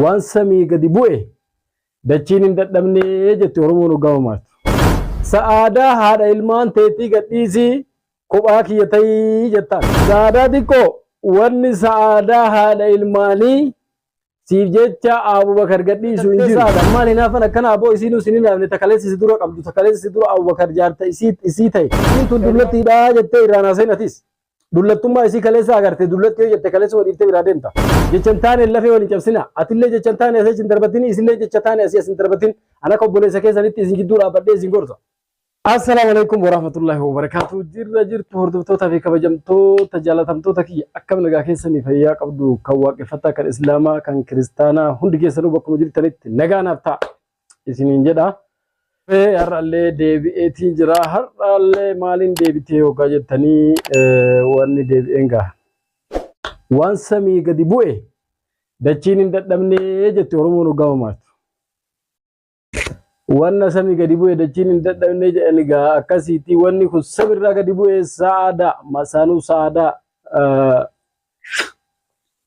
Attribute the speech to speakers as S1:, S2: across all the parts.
S1: waan samii gadi bu'e dachiin hin dadhabnee jette Oromoon uggamaatu. Sa'aadaa haadha ilmaan teetii gadhiisii kophaa kiyya ta'ii jettaan. Sa'aadaa xiqqoo wanni sa'aadaa haadha ilmaanii siif jecha Abubakar gadhiisu hin jiru. Maal hinaafan akkana aboo isiinuu sin hinaafne takaleessi si dura qabdu takaleessi si dura Abubakar jaarta isii ta'e. Isiin tun dullattiidhaa jettee irraan haasa'in atis. Dullattummaa isii kaleessa agarte dullatti yoo jette kaleessa waliif ta'e biraa deemta. Jechan taane lafee waliin cabsina. Atillee jechan taane asii hin darbatin isillee jecha taane asii hin darbatin. Ana obboleessa keessanitti isin gidduu dhaabbadhee isin gorsa. Assalamu alaikum warahmatullahi wabarakatuh. Jirra jirtu hordoftoota fi kabajamtoota jaalatamtoota kiyya akkam nagaa keessanii fayyaa qabdu kan waaqeffataa kan islaamaa kan kiristaanaa hundi keessanuu bakkuma jirtanitti nagaa naaf ta'a isiniin jedha. Har'allee deebi'eetiin jira. Har'allee maaliin deebitee hoggaa jettanii wanni deebi'een gaha. Waan samii gadi bu'e dachiin hin dadhabnee jette Oromoon uggamaatu. Wanna samii gadi bu'e dachiin hin dadhabnee jedhani gaa akkasiiti. Wanni kun samiirraa gadi bu'e sa'aadaa masaanuu sa'aadaa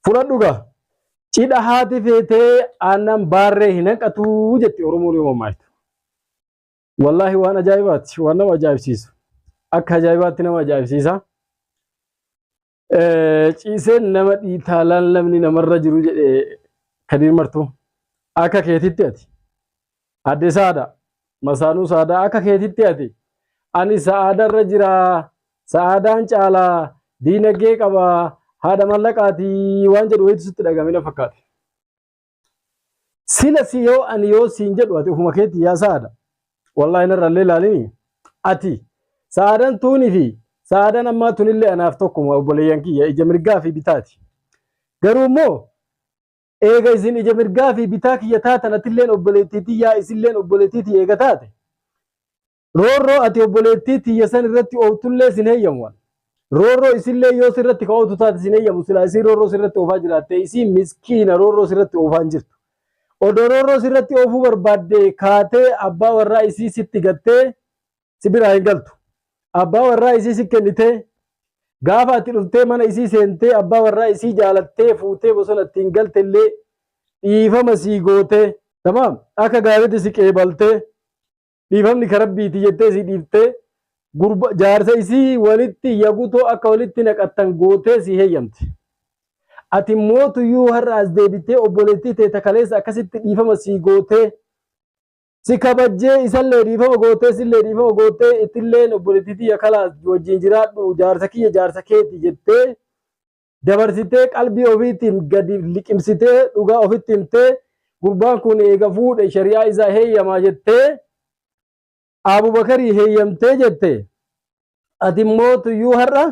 S1: fudhadhu gaa. Cidha haati feetee aannan baarree hin hanqatu jette Oromoon uggamaatu. Wallahi waan ajaa'ibaati waan nama ajaa'ibsiisu akka ajaa'ibaatti nama ajaa'ibsiisa. Ciiseen nama dhiitaalaan namni namarra jiru jedhe Kadir Martuu akka keetitti ati adde Saadaa masaanuu Saadaa akka keetitti ati ani Sa'aadarra jira Sa'aadaan caalaa diinagdee qaba haadha mallaqaatii waan jedhu wayitu sitti dhagamina fakkaate. Sila si yoo ani yoo siin jedhu ati ufuma keetti yaa Saadaa. Wallahi narrallee laalini ati Sa'aadaan tuunii fi Sa'aadaan ammaa tunillee anaaf tokkuma obboleeyyan kiyya ija mirgaa fi bitaati. Garuu immoo eega isin ija mirgaa fi bitaa kiyya taatan atilleen obboleettiitii yaa isilleen obboleettiitii eega taate roorroo ati obboleettiitii ya san irratti ooltullee sin heeyyamu. Roorroo isillee yoo sirratti ka'ootu taate sin heeyyamu silaa isin roorroo sirratti oofaa jiraatte isin miskiina roorroo sirratti oofaa hin jirtu. Odororro sirratti oofuu barbaadde kaatee abbaa warraa isii sitti gattee si biraa hin galtu. Abbaa warraa isii si kennitee gaafa ati dhuftee mana isii seentee abbaa warraa isii jaalattee fuutee bosona ittiin galtellee dhiifama sii gootee tamaam akka gaariitti si qeebaltee dhiifamni karabbiiti jettee si dhiiftee jaarsa isii walitti yagutoo akka walitti naqattan gootee si heeyyamte. Ati mootuyyuu har'a as deebitee obboleettii ta'e takaleessa akkasitti dhiifama sii gootee si kabajjee isallee dhiifama gootee sillee dhiifama gootee ittilleen obboleettii yakalaas wajjin jiraadhu jaarsa kiyya jaarsa keeti jettee dabarsitee qalbii ofiitiin gadi liqimsitee dhugaa ofitti himtee gurbaan kun eega fuudhe shari'aa isaa heeyyamaa jettee Abubakarii heeyyamtee jettee ati mootuyyuu har'a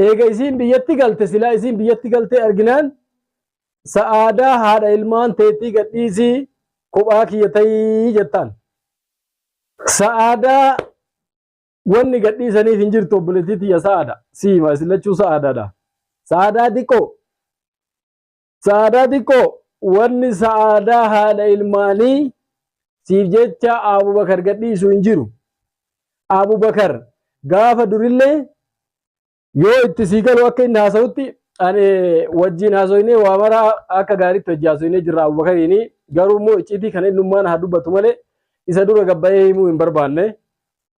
S1: eega isiin biyyatti galte silaa isiin biyyatti galte arginaan Sa'aadaa haadha ilmaan teetii gadhiisii kophaa kiyya ta'ii jettaan. Sa'aadaa wanni gadhiisaniif hin jirtu obboleettii tiyya Sa'aadaa siima islachuu Sa'aadaadha. Sa'aadaa xiqqoo wanni Sa'aadaa haadha ilmaanii siif jecha Abubakar gadhiisu hin jiru. Abubakar gaafa durillee yoo itti sii galu akka inni haasa'utti ani wajjin haasoinee waa mara akka gaariitti hojii haasoinee jirra Abubakariini. Garuu immoo icciitii kan innummaan haa dubbatu malee isa dura gabbayee himuu hin barbaanne.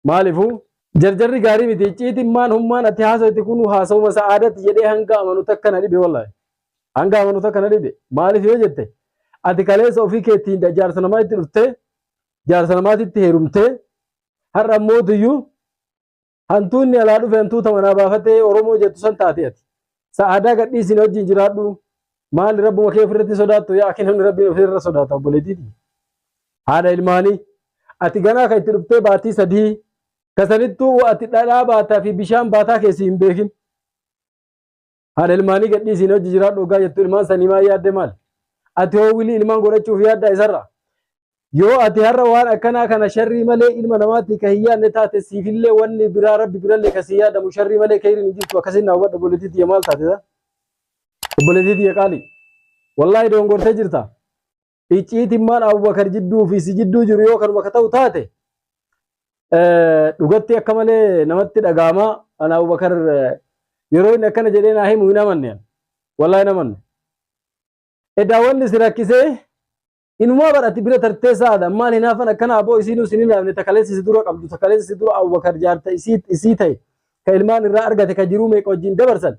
S1: Maaliifuu jarjarri gaarii miti icciitiin maan hummaan ati haasa'utti kun haasa'uma Sa'aadatti jedhee hanga amanu takka na dhibe wallahi. Hanga amanu takka na dhibe. Maaliif yoo jette ati kaleessa ofii keettiin jaarsa namaatti dhuftee jaarsa namaatitti heerumtee har'a mootuyyuu hantuunni alaa dhufe hantuuta manaa baafatee Oromoo jettu san taate ati. Sa'aadaa gadhiisin wajjin jiraadhu maali rabbuma kee ofirratti sodaattu yaa akka namni rabbiin ofirra sodaata obboleettiiti. Haadha ilmaanii ati ganaa kan itti dhuftee baatii sadii kasanittuu ati dhadhaa baataa fi bishaan baataa keessi hin beekin. Haadha ilmaanii gadhiisin wajjin jiraadhu hoggaa jettu ilmaan sanii maa yaadde maali? Ati hoowwilii ilmaan godhachuuf yaaddaa isarra. Yoo ati har'a waan akkanaa kana sharrii malee ilma namaatti ka hin yaadne taate siifillee wanni biraa rabbi birallee ka si yaadamu sharrii malee ka hin jirtu akkasiin naa hubadha obboleettii tiyya maal taatedha? Obboleettii tiyya qaali. Wallahi dongortee jirta. Icciitiin maan Abubakar jidduu fi si jidduu jiru yoo kanuma ka ta'u taate dhugatti akka malee namatti dhaga'ama. Ana Abubakar yeroo inni akkana jedhee naa himu hin amanne. Wallahi hin amanne. Edaawwanni si rakkisee inumaa badhatti bira tartee saada maal hinaafan akkana aboo isiinuu sinin naafne takaleessi si dura qabdu takaleessi si dura Abubakar jaarta isii ta'e ka ilmaan irraa argate ka jiruu meeqa wajjin dabarsan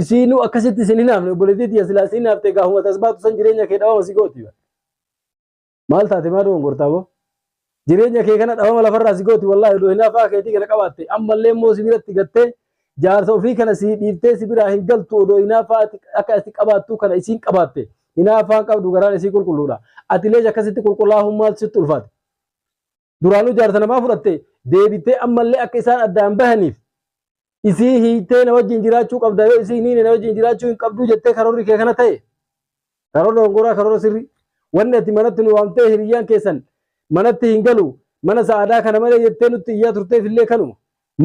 S1: isiinuu akkasitti sinin naafne obboleettii ya silaa siin naaftee gaafuma tasbaatu san jireenya kee dhabama si gooti maal taate maa dogongortaa boo jireenya kee kana dhabama lafarraa si gooti wallaahi doo hinaafaa keetii kana qabaatte ammallee immoo si biratti gattee jaarsa ofii kana si dhiiftee si biraa hin galtu odoo hinaafaa akka itti qabaattu kana isiin qabaatte hinaafaan qabdu garaan isii qulqulluudha atilee akkasitti qulqullaa'ummaa sitti ulfaate duraanuu jaarsa namaa fudhatte deebitee ammallee akka isaan addaan bahaniif isii hiitee na wajjin jiraachuu qabda yoo isii hiine na wajjin jiraachuu hin qabdu jettee karoorri kee kana ta'e karoora hongoraa karoora sirri wanni ati manatti nu waamtee hiriyyaan keessan manatti hin galu mana sa'aadaa kana malee jettee nutti iyyaa turteef illee kanuma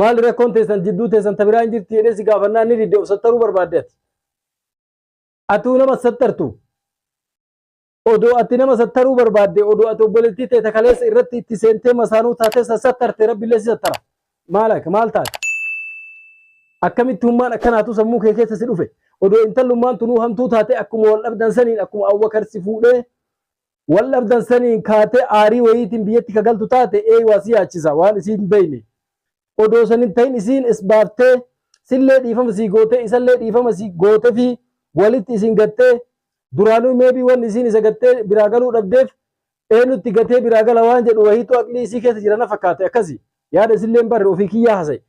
S1: maal rakkoon teessan jidduu teessan tabiraa hin jirti jedhee si gaafannaan ni didde sattaruu barbaadde atuu nama sattartu odoo ati nama sattaruu barbaadde odoo ati obboleettii ta'e takaleessa irratti itti seentee masaanuu taatee sattarte rabbillee si sattara maal taate akkamitti hummaan akkanaatu sammuu kee keessa si dhufe odoo intallummaan tunuu hamtuu taate akkuma wal dhabdan saniin akkuma Abubakar si fuudhee wal dhabdan saniin kaatee aarii wayiitiin biyyatti ka galtu taate waa si yaachisa waan isiin beeyne odoo sanin ta'in isiin isbaaftee sillee dhiifama si gootee isallee dhiifama si gootee fi walitti isin gattee duraanuu meebii wanni isiin isa gattee biraa galuu dhabdeef eenyutti gatee biraa gala waan jedhu wahiitu aqlii isii keessa jirana fakkaate akkasi yaada isilleen barre ofii kiyyaa hasa'e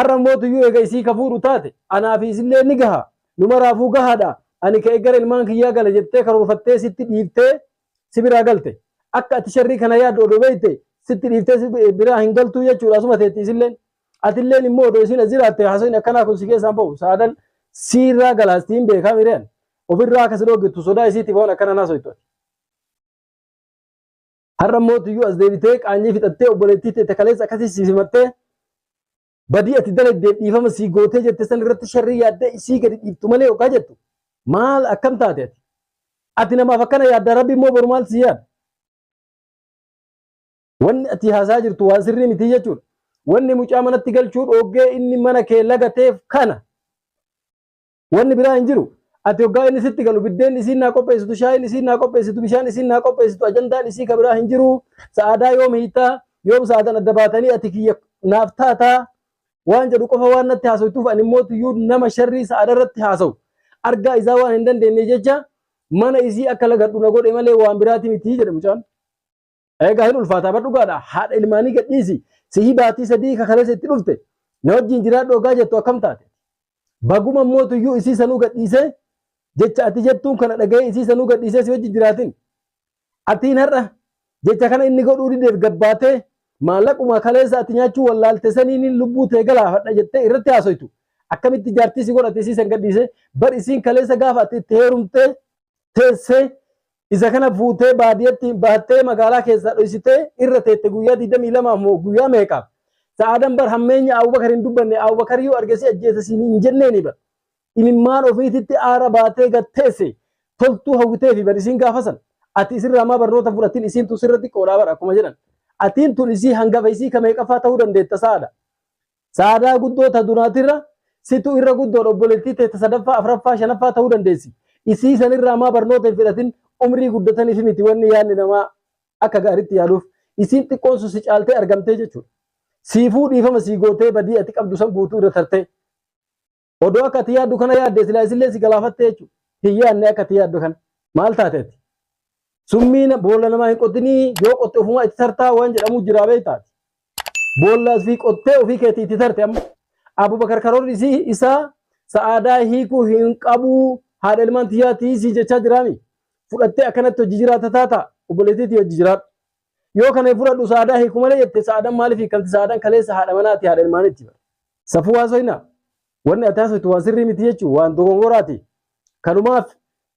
S1: arra mootuyyuu eega isii ka fuudhu taate anaa fi isillee ni gaha numa raafuu gahaadha ani ka eeggara ilmaan kiyyaa gala jettee karoorfattee sitti dhiiftee si biraa galte akka ati sharrii kana yaaddu odoo beeyte sitti dhiiftee biraa hin galtuu jechuudha asuma teetti isilleen atilleen immoo odoo isiin as jiraatte haasawni akkanaa kun si keessaan bahu saadan siirraa galaastiin beekaa mireen ofirraa akkas dhoogittu sodaa isiitiif waan akkana naasoytu har'a mootuyyuu as deebitee qaanyii fixattee obboleettii ta'e kaleessa akkasii si simattee badii ati dalagdee dhiifama si gootee jette san irratti sharrii yaaddee isii gadi dhiiftu malee yookaa jettu maal akkam taate ati namaaf akkana yaadda rabbi immoo boru maal si yaada wanni ati haasaa jirtu waan sirrii miti jechuudha wanni mucaa manatti galchuu dhoggee inni mana kee lagateef kana wanni biraa hin jiru ati hoggaa inni sitti galu biddeen isiin naa qopheessitu shaayin isiin naa qopheessitu bishaan isiin naa qopheessitu ajandaan isii ka biraa hin jiru sa'aadaa yoom hiitaa yoom sa'aadan adda baatanii ati kiyya naaf taataa waan jedhu qofa waan natti haasoytuuf ani mootuyyuu nama sharrii sa'aada irratti haasawu argaa isaa waan hin dandeenye jecha mana isii akka lagadhu na godhe malee waan biraati miti jedhe mucaan eegaa hin ulfaataa bar dhugaadha haadha ilmaanii gadhiisi sihii baatii sadii ka kaleessa itti dhufte na wajjin jiraadhu ogaa jettu akkam taate baguma mootuyyuu isii sanuu gadhiisee jecha ati jettuun kana dhaga'ee isii sanuu gadhiisee si wajjin jiraatin atiin har'a jecha kana inni godhuu dideef gabbaatee maallaquma kaleessa ati nyaachuu wallaalte saniin lubbuu tee galaafadha jettee irratti haasoytu akkamitti jaartii si godhate isii san gadhiisee bar isiin kaleessa gaafa ati itti heerumtee teessee isa kana fuutee baadiyyaatti baattee magaalaa keessaa dhoysitee irra teette guyyaa 22 moo guyyaa meeqaaf sa'aadan bar hammeenya Abubakar hin dubbanne Abubakar yoo argesi ajjeesa siin hin jenneeni bar imimmaan ofiititti aara baatee gatteesse toltuu hawwitee fi bar isiin gaafasan ati isirraa maa barnoota fudhatiin isiin tun sirratti qoodhaa bar akkuma jedhan atiin tun isii hangafa isii kameeqafaa ta'uu dandeetta sa'aadaa guddoo ta dunaatirra situ irra guddoo obboleettii ta'e sadaffaa afuraffaa shanaffaa ta'uu dandeessi isii sanirraa maa barnoota hin fudhatin umrii guddataniif miti wanni yaadni namaa akka gaariitti yaaduuf isiin xiqqoon sun si caaltee argamtee jechuudha siifuu dhiifama sii gootee badii ati qabdu san guutuu irra tartee odoo akka ati yaaddu kana yaadde silaa isillee si galaafatte jechuudha hin yaadne akka ati yaaddu kana maal taateeti summiin boolla namaa hin qotinii yoo qotte ofumaa itti tartaa waan jedhamu jiraa beektaati boollaas fi qottee ofii keetii itti tarte amma Abubakar karoorri isaa sa'aadaa hiikuu hin qabuu haadha ilmaan tiyyaatii si jechaa jiraami fudhattee akkanatti hojii jiraata taata obboleettiitii hojii jiraadhu yoo kana fudhadhu sa'aadaa hiikuu malee jette sa'aadaan maaliif hiikamti sa'aadaan kaleessa haadha manaati haadha ilmaanitti safuu haasoyna wanni ati haasoytu waan sirrii miti jechuun waan dogongoraati kanumaaf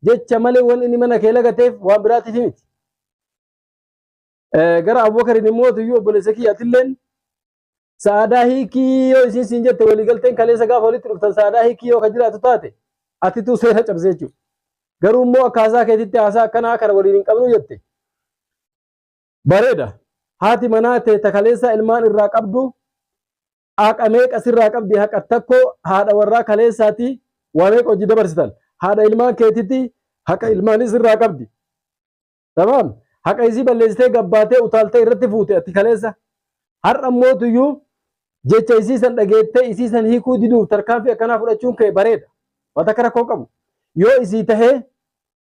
S1: jecha malee wanni inni mana kee lagateef waan biraatiif miti gara Abubakariin immoo tuyyuu obboleessa kiyyaatilleen sa'aadaa hiikii yoo isiin siin jette waliigalteen kaleessa gaafa walitti dhuftan sa'aadaa hiikii yoo ka jiraatu taate atitu seera cabse jechuudha garuu immoo akka haasaa keetitti haasaa akkanaa kana waliin hin qabnu jette bareeda haati manaa teeta kaleessa ilmaan irraa qabdu aqamee qasirraa qabdi haqa takko haadha warraa kaleessaati waa meeqa hojii dabarsitan haadha ilmaan keetitti haqa ilmaanis irraa qabdi. Tamam haqa isii balleessitee gabbaatee utaaltee irratti fuute ati kaleessa har'a mootuyyuu jecha isii san dhageettee isii san hiikuu diduuf tarkaanfii akkanaa fudhachuun kee bareeda. Wata kara koo qabu yoo isii tahee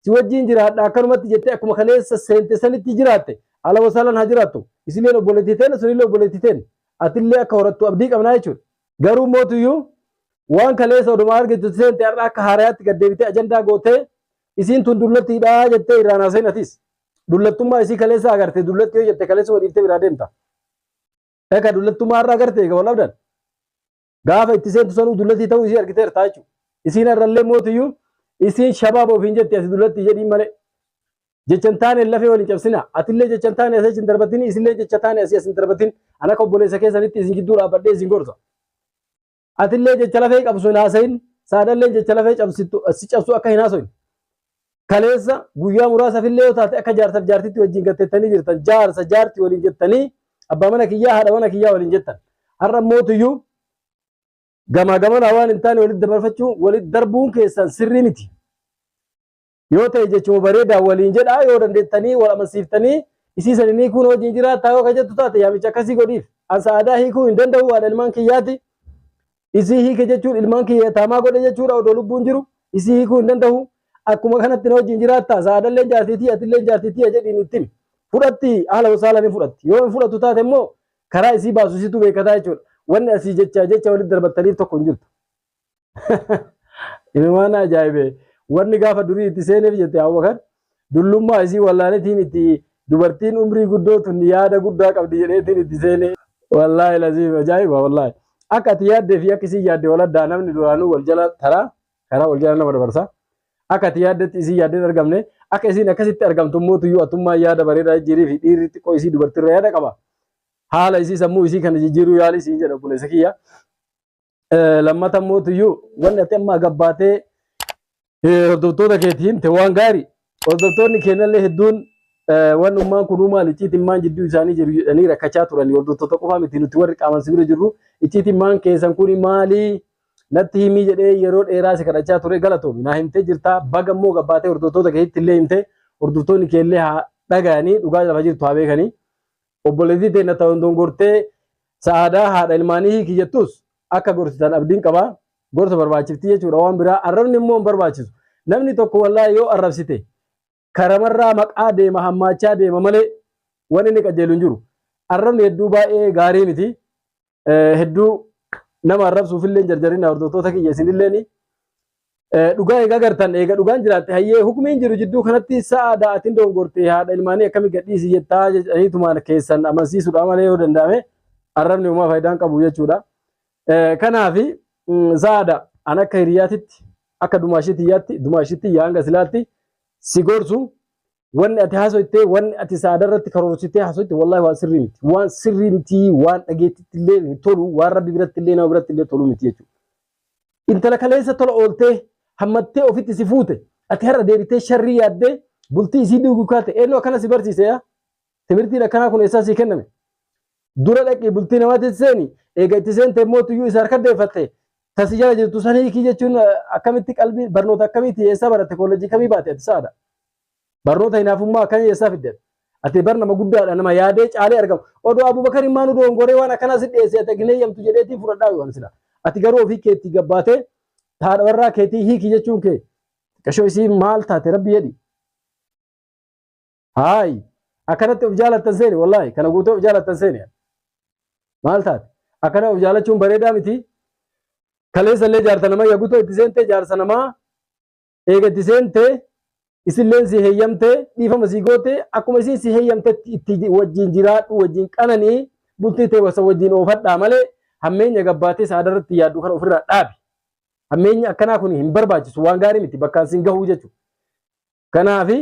S1: si wajjin jiraadha akkanumatti jettee akkuma kaleessa seente sanitti jiraatte ala wasalan haa jiraattu isillee obboleettiteen sunillee obboleettiteen atillee akka horattu abdii qabnaa jechuudha. Garuu mootuyyuu waan kaleessa oduma argitu seente har'a akka haarayaatti gaddeebitee ajandaa gootee isiin tun dullattiidhaa jettee irraan haasa'in atis. Dullattummaa isii kaleessa agarte dullatti yoo jette kaleessa wadiiftee biraa deemta. Eka dullattummaa irraa agarte eega walabdan. Gaafa itti seentu sanuu dullattii ta'uu isii argiteerta jechuudha. Isiin irrallee mootuyyuu isiin shabaaba ofiin jetti ati dullatti jedhiin malee. Jechan taane lafee waliin cabsina. Atillee jechan taane asii hin darbatin isillee jecha taane asii hin darbatin. Ana akka obboleessa keessanitti isin gidduu dhaabbadhee isin gorsa. Atillee jecha lafee qabsu hin haasa'in. Saadallee jecha lafee cabsu akka hin haasa'in. Kaleessa guyyaa muraasa fillee yoo taate akka jaarsaaf jaartitti wajjin gatteettanii jirtan jaarsa jaartii waliin jettanii abbaa mana kiyyaa haadha mana kiyyaa waliin jettan. Har'a mootuyyuu gamaa gamanaa waan hin taane walitti dabarfachuun walitti darbuun keessan sirrii miti. Yoo ta'e jechuun bareedaa waliin jedhaa yoo dandeettanii wal amansiiftanii isii sanii hiikuun wajjin jiraattaa yoo kajattu taate yaamicha akkasii godhiif. Ansa aadaa hiikuu hin danda'u haadha ilmaan kiyyaati. Isii hiike jechuun ilmaan kiyya taamaa godhe jechuudha odoo lubbuun jiru isii hiikuu hin danda'u. Akkuma kanatti na wajjin jiraattaa saadallee jaartiitii atillee jaartiitii jedhiin itti fudhatti haala wasaalan hin fudhatti. Yoo hin fudhatu taate immoo karaa isii baasu isitu beekataa jechuudha. Wanni asii jecha walitti darbattaniif tokko hin jirtu. Ilmaan ajaa'ibee wanni gaafa durii itti seeneef jette Abubakar dullummaa isii wallaanitiin itti dubartiin umrii guddoo tun yaada guddaa qabdi jedheetiin itti seenee wallaahi laziif ajaa'iba wallaahi. Akka ati yaaddee fi akka isii yaadde waladdaa namni duraanuu wal jala karaa wal jala nama dabarsa. Akka ati yaaddetti isii yaaddeen argamne akka isiin akkasitti argamtu mootuyyuu atummaa yaada bareedaa jirii fi dhiirri xiqqoo isii dubartiirra yaada qaba. Haala isii sammuu isii kana jijjiiruu yaali isii jedha obboleessa kiyya. Lammata mootuyyuu wanni ati amma gabbaatee hordoftoota keetiin ta'e waan gaarii. Hordoftoonni keenyallee hedduun waan ummaan kunuu maali icciitiin maan jidduu isaanii jiru jedhanii rakkachaa turan hordoftoota qofaa miti nuti warri qaaman sibira jirru icciitiin maan keessan kuni maali natti himii jedhee yeroo dheeraa si kadhachaa ture galatoomi naa himtee jirtaa baga immoo gabbaatee hordoftoota keetti illee himtee hordoftoonni keellee haa dhaga'anii dhugaa lafa jirtu haa beekanii obboleettii teenya ta'uun dongortee sa'aadaa haadha ilmaanii hiiki jettus akka gorsitan abdiin qabaa gorsa barbaachifti jechuudha waan biraa arrabni immoo hin barbaachisu namni tokko wallaahi yoo arrabsite karamarraa maqaa deema hammaachaa deema malee wanni inni qajeelu hin jiru arrabni hedduu baay'ee gaarii miti hedduu nama arrabsuufillee jarjarina hordoftoota kiyya isinilleeni dhugaa eega gartan eega dhugaan jiraatte hayyee hukumiin jiru jidduu kanatti sa'aadaa atiin dongortee haadha ilmaanii akkami gadhiisi jettaa jedhaniitumaan keessan amansiisuudha malee yoo danda'ame arrabni uumaa faayidaan qabu jechuudha. Kanaafi sa'aada an akka hiriyaatitti akka dumaashittii hanga silaatti si gorsu wanni ati haasoittee wanni ati sa'aada irratti karoorsitee haasoitte wallahi waan sirrii miti waan dhageettitti illee tolu waan rabbi biratti illee nama biratti illee tolu miti jechuudha. Intala kaleessa tola ooltee hammattee ofitti si fuute ati har'a deebitee sharrii yaaddee bultii isii duugu kaate eenyu akkana si barsiise yaa timirtiin akkanaa kun eessaa sii kenname dura dhaqii bultii namaatti seeni eega itti seentee mootuyyuu isa harka deeffatte tasi jala jirtu san hiikii jechuun akkamitti qalbii barnoota akkamitti eessaa baratte koolleejii kamii baate ati sa'aada barnoota hinaafummaa akkamii eessaa fidde ati bar nama guddaadha nama yaadee caalee argamu odoo Abubakar immaan dongoree waan akkanaa si dhiyeesse ati gineeyyamtu jedheetii fudhadhaa waan sila ati garuu ofii keetti gabbaatee haadha warraa keetii hiikii jechuun kee qashoo isii maal taate rabbi jedhi haayi akkanatti of jaalattan seeni wallaahi kana guutee of jaalattan seeni maal taate akkana of jaalachuun bareedaa miti kaleessa illee jaarsa namaa yaggutoo itti seentee jaarsa namaa eega itti seentee isilleen si heeyyamtee dhiifama si gootee akkuma isiin si heeyyamtee itti wajjin jiraadhu wajjin qananii bultii ta'e wajjin oofadhaa malee hammeenya gabbaatee sa'aada irratti yaaddu kana ofirraa dhaabi. Hammeenya akkanaa kun hin barbaachisu waan gaarii miti bakkaan siin gahuu jechuudha. Kanaafi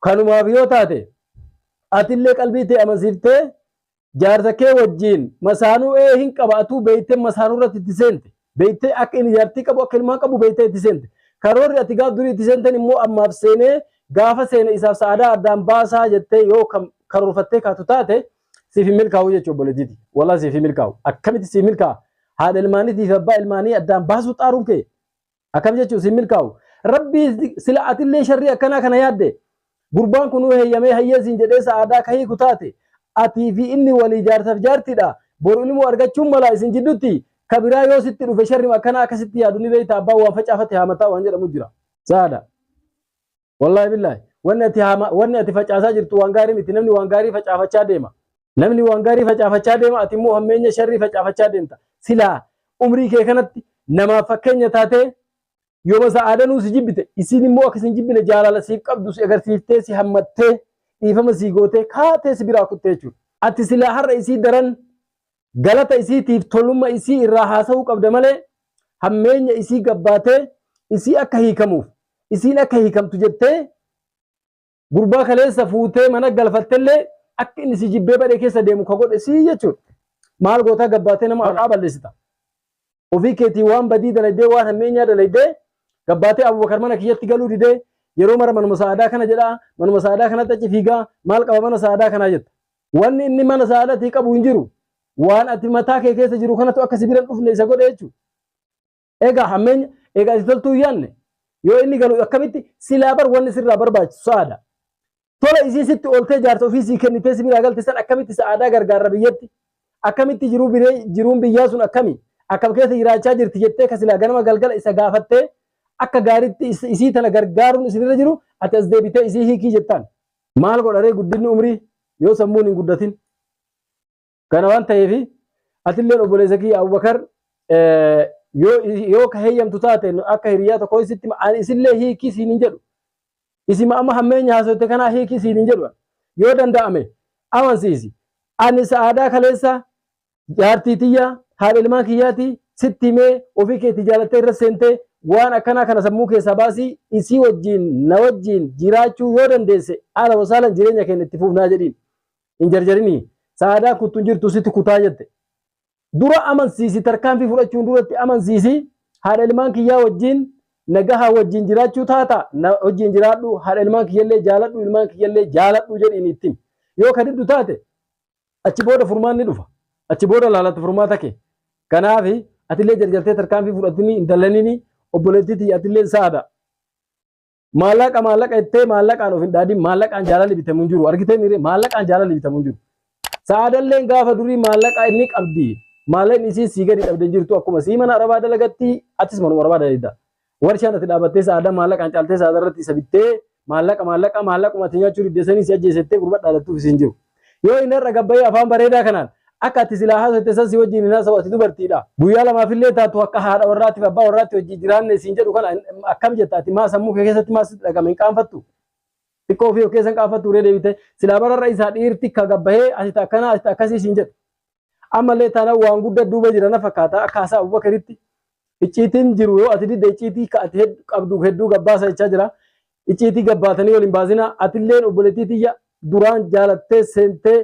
S1: kanumaaf yoo taate atillee qalbii ta'e amansiiftee jaarsa kee wajjin masaanuu hin qabaatu beeytee masaanuu irratti itti seente beeytee akka inni jaartii qabu akka ilmaan qabu beeytee itti seente karoorri ati gaaf durii itti seenten immoo ammaaf seenee gaafa seene isaaf sa'aadaa addaan baasaa jettee yoo karoorfattee kaatu taate siif hin milkaa'u jechuudha obboleettiiti walaa siif hin milkaa'u akkamitti siif milkaa'a haadha ilmaaniitiif abbaa ilmaanii addaan baasuu xaaruun kee akkam jechuun siif milkaa'u ربي سلعة اللي شرية كنا يادي قربان كنو هي يمي هي زنجدة سعادة كهي كتاتي أتي في إني ولي جارتف جارتي دا بوروني مو أرغا چوم ملا سنجدوتي كبيرا يو ستي رفي شر ما كنا كستي يادوني بيتا أبا وفجأفتها متا وانجر مجرى سعادة والله بالله wanni ati facaasaa jirtu waan gaarii miti namni waan gaarii facaafachaa deema namni waan gaarii facaafachaa deema ati immoo hammeenya sharrii facaafachaa deemta silaa umrii kee kanatti namaaf fakkeenya taatee yooma sa'aadanuu si jibbite isiin immoo akkasin jibbine jaalala siif qabdu si agarsiiftee si hammattee dhiifama sii gootee kaatee si biraa kuttee jechuudha ati silaa har'a isii daran galata isiitiif tolumma isii irraa haasa'uu qabda malee hammeenya isii gabbaatee isii akka hiikamuuf isiin akka hiikamtu jettee gurbaa kaleessa fuutee mana galfattellee akka inni si jibbee badee keessa deemu ka godhe sii jechuudha. Maal gootaa gabbaatee nama haqaa balleessita. Ofii keetii waan badii dalaydee waan hammeenyaa dalaydee gabbaatee Abubakar mana kiyyatti galuu didee yeroo mara manuma sa'aadaa kana jedhaa manuma sa'aadaa kanatti achi fiigaa maal qaba mana sa'aadaa kanaa jetta. Wanni inni mana sa'aadaatii qabu hin jiru. Waan ati mataa kee keessa jiru kanatu akka sibiran dhufne isa godhe jechuudha. Egaa hammeenya egaa ati toltuu yaanne yoo inni galu akkamitti silaa bar wanni sirraa barbaachisu sa'aada. Tola isii sitti ooltee jaarsa ofii sii kennitee sibiraa galte san akkamitti sa'aadaa gargaarra biyyatti akkamitti jiruun biyyaa sun akkam keessa jiraachaa jirti jettee ka silaa ganama galgala isa gaafattee akka gaariitti isii tana gargaaruun isinirra jiru ati as deebitee isii hiikii jettaan maal godharee guddinni umrii yoo sammuun hin guddatin kana waan ta'eef atilleen obboleessa kiyya Abubakar yoo ka heeyyamtu taate akka hiriyaa tokko isitti isillee hiikii siin hin jedhu isima amma hammeenya haasotte kana hiikii siin hin jedhu yoo danda'ame amansiisi ani sa'aadaa kaleessa jaartii tiyya haadha ilmaan kiyyaati sitti himee ofii keetti jaalattee irra seentee waan akkanaa kana sammuu keessaa baasii isii wajjin na wajjin jiraachuu yoo dandeesse haala wasaalan jireenya keenya itti fufnaa jedhiin hin jarjarinii sa'aadaa kuttuun jirtu sitti kutaa jette dura amansiisi tarkaanfii fudhachuun duratti amansiisi haadha ilmaan kiyyaa wajjin nagaha wajjin jiraachuu taata na wajjin jiraadhu haadha ilmaan kiyyallee jaaladhu ilmaan kiyyallee jaaladhu jedhiin ittiin yoo ka diddu taate achi booda furmaanni dhufa achi booda laalatti furmaata kee kanaafi atillee jarjartee tarkaanfii fudhatini intallanini obboleettiitii atillee saada maallaqa ittee maallaqaan of hin dhaadin maallaqaan jaalalli bitamu hin jiru argitee miire maallaqaan jaalalli bitamu hin jiru saadalleen gaafa durii maallaqa inni qabdi maallaqni isii sii gadi dhabde jirtu akkuma sii mana arabaa dalagatti atis manuma arabaa dalagda warshaan ati dhaabattee saada maallaqaan caaltee saada irratti isa bittee maallaquma ati nyaachuu diddeessanii si ajjeesettee gurba dhaalattuuf isin jiru yoo inni irra gabbayee afaan bareedaa kanaan akka ati silaa haasotte san si wajjin hin haasa'u ati dubartiidha guyyaa lamaafillee taatu akka haadha warraatiif abbaa warraatti wajjin jiraanne siin jedhu kana akkam jetta ati maa sammuu kee keessatti maas dhagame hin qaanfattu xiqqoo ofii of keessan qaanfattu uree deebite silaa bararra isaa dhiirti ka gabbahee asita akkana asita akkasii siin jedhu ammallee taana waan guddaa duuba jira na fakkaata akka haasaa Abubakaritti icciitiin jiru yoo ati didde icciitii ka ati qabdu hedduu gabbaasa jechaa jira icciitii gabbaatanii waliin baasina atilleen obboleettii tiyya duraan jaalattee seentee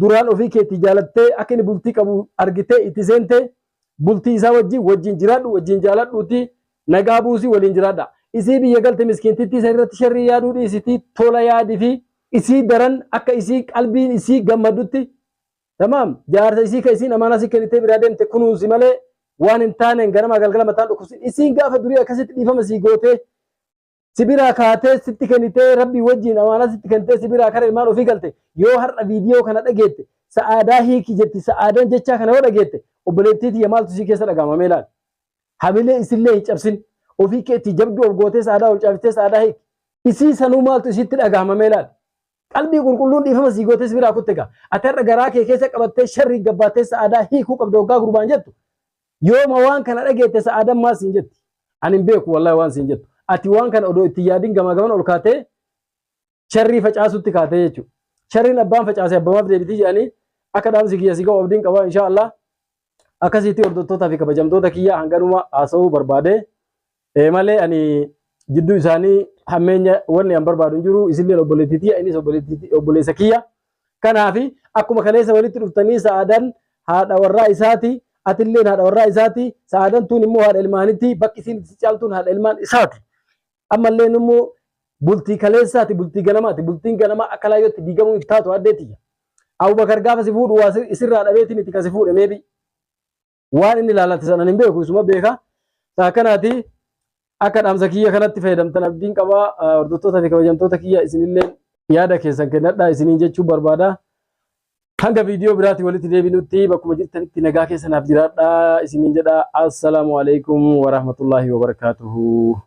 S1: duraan ofii keetti jaalattee akka inni bultii qabu argitee itti seentee bultii isaa wajjin jiraadhu wajjin jaaladhuuti nagaa buusii waliin jiraadha isii biyya galte miskiintitti isa irratti sharrii yaaduu dhiisitii tola yaadii fi isii daran akka isii qalbiin isii gammadutti tamaam jaarsa isii ka isiin amaanaa si kennitee biraa deemte kunuunsi malee waan hin taaneen ganama galgala mataan dhukkubsin isiin gaafa durii akkasitti dhiifama sii gootee sibiraa kaatee sitti kennitee rabbii wajjin amaanaa sitti kennitee sibiraa kara ilmaan ofii galte yoo har'a viidiyoo kana dhageette sa'aadaa hiiki jetti sa'aadaan jechaa kana yoo dhageette obboleettii tiyya maaltu isii keessa dhagaamamee laal hamilee isillee hin cabsin ofii keetti jabduu of gootee sa'aadaa ol caaftee sa'aadaa hiiki isii sanuu maaltu isitti dhagaamamee laal qalbii qulqulluun dhiifama sii gootee sibiraa kutte gaa ati har'a garaa kee keessa qabattee sharrii gabbaattee sa'aadaa hiikuu qabda waggaa gurbaan jettu yooma waan kana dhageette sa'aadaan maal siin jetti ani hin beeku wallahi waan siin jettu ati waan kana odoo itti yaadin gaman ol kaatee sharrii facaasutti kaatee jechuudha. Sharriin abbaan facaasee abbamaaf deebitii jedhanii akka dhaamsi kiyya si ga'u abdiin qaba inshaallah akkasitti hordoftootaa fi kabajamtoota kiyya hanganuma haasa'uu barbaade malee ani jidduu isaanii hammeenya wanni an barbaadu hin jiru isilleen obboleettii tiyya innis obboleessa kiyya kanaafi akkuma kaleessa walitti dhuftanii sa'aadaan haadha warraa isaati atilleen haadha warraa isaati sa'aadaan tun immoo haadha ilmaanitti bakki isiin itti caaltuun haadha ilmaan isaati. ammallee immoo bultii kaleessaati bultii ganamaati bultiin ganamaa akka laayyootti diigamuu itti taatu addeetiyya Abubakar gaafa si fuudhu waa isirraa dhabeetiin itti kasi fuudhe meebi waan inni laalatte sanan hin beeku isuma beeka saa kanaati akka dhaamsa kiyya kanatti fayyadamtan abdiin qaba. Hordoftoota fi kabajamtoota kiyya isinillee yaada keessan kennadhaa isiniin jechuu barbaada. Hanga viidiyoo biraatti walitti deebinutti bakkuma jirtanitti nagaa keessanaaf jiraadhaa isiniin jedha. Assalaamu alaikum wa rahmatullahi wa barakatuhu.